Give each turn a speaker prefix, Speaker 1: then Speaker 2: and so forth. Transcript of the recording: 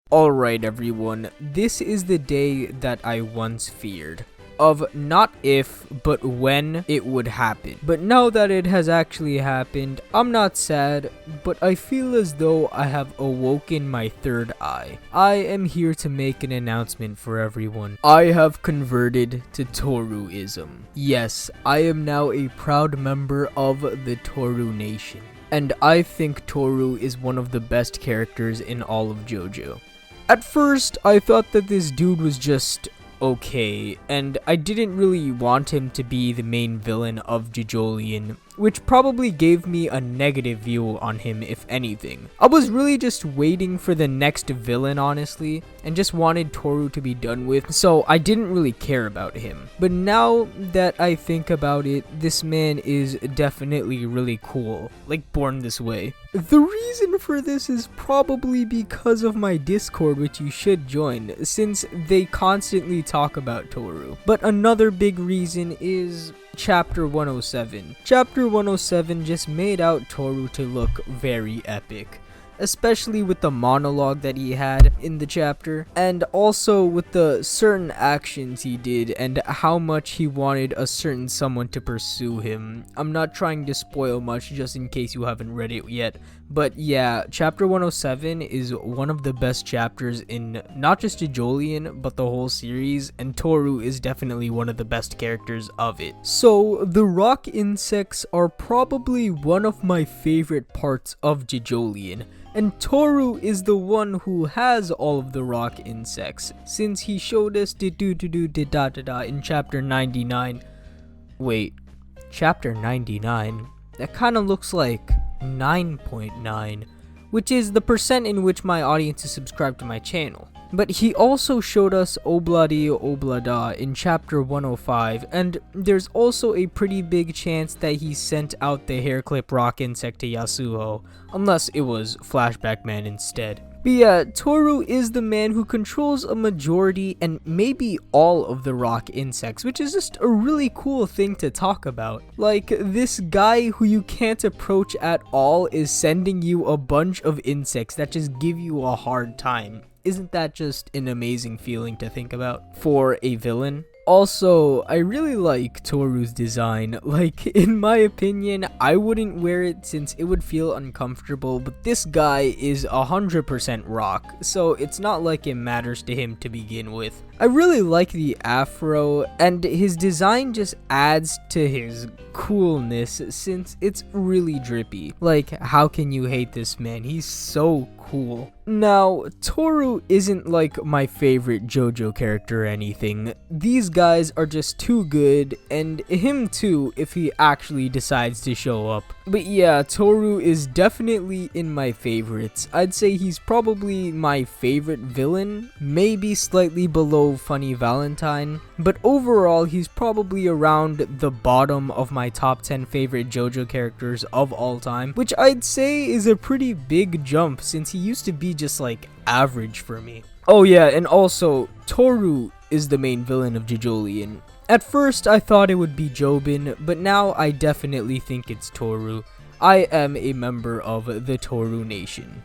Speaker 1: Alright everyone, this is the day that I once feared. Of not if, but when it would happen. But now that it has actually happened, I'm not sad, but I feel as though I have awoken my third eye. I am here to make an announcement for everyone. I have converted to Tooruism. Yes, I am now a proud member of the Tooru Nation. And I think Tooru is one of the best characters in all of JoJo. At first, I thought that this dude was just okay, and I didn't really want him to be the main villain of Jojolion, which probably gave me a negative view on him if anything. I was really just waiting for the next villain, honestly, and just wanted Tooru to be done with, so I didn't really care about him. But now that I think about it, this man is definitely really cool, like born this way. The reason for this is probably because of my Discord, which you should join, since they constantly talk about Tooru. But another big reason is Chapter 107. Chapter 107 just made out Tooru to look very epic, especially with the monologue that he had in the chapter, and also with the certain actions he did and how much he wanted a certain someone to pursue him. I'm not trying to spoil much just in case you haven't read it yet, but yeah, chapter 107 is one of the best chapters in not just Jojolion, but the whole series, and Tooru is definitely one of the best characters of it. So, the rock insects are probably one of my favorite parts of Jojolion, and Tooru is the one who has all of the rock insects, since he showed us in chapter 99. Wait, chapter 99? That kinda looks like 9.9, which is the percent in which my audience is subscribed to my channel. But he also showed us Obladi Oblada in chapter 105, and there's also a pretty big chance that he sent out the hair clip rock insect to Yasuo, unless it was Flashback Man instead. But yeah, Tooru is the man who controls a majority and maybe all of the rock insects, which is just a really cool thing to talk about. Like, this guy who you can't approach at all is sending you a bunch of insects that just give you a hard time. Isn't that just an amazing feeling to think about for a villain? Also, I really like Tooru's design. Like, in my opinion, I wouldn't wear it since it would feel uncomfortable, but this guy is 100% rock, so it's not like it matters to him to begin with. I really like the afro, and his design just adds to his coolness since it's really drippy. Like, how can you hate this man? He's so cool. Now, Tooru isn't like my favorite JoJo character or anything. These guys are just too good, and him too if he actually decides to show up. But yeah, Tooru is definitely in my favorites. I'd say he's probably my favorite villain, maybe slightly below Funny Valentine, but overall he's probably around the bottom of my top 10 favorite JoJo characters of all time, which I'd say is a pretty big jump since he used to be just like average for me. Oh yeah, and also Tooru is the main villain of Jojolion. At first I thought it would be Jobin, but now I definitely think it's Tooru. I am a member of the Tooru Nation.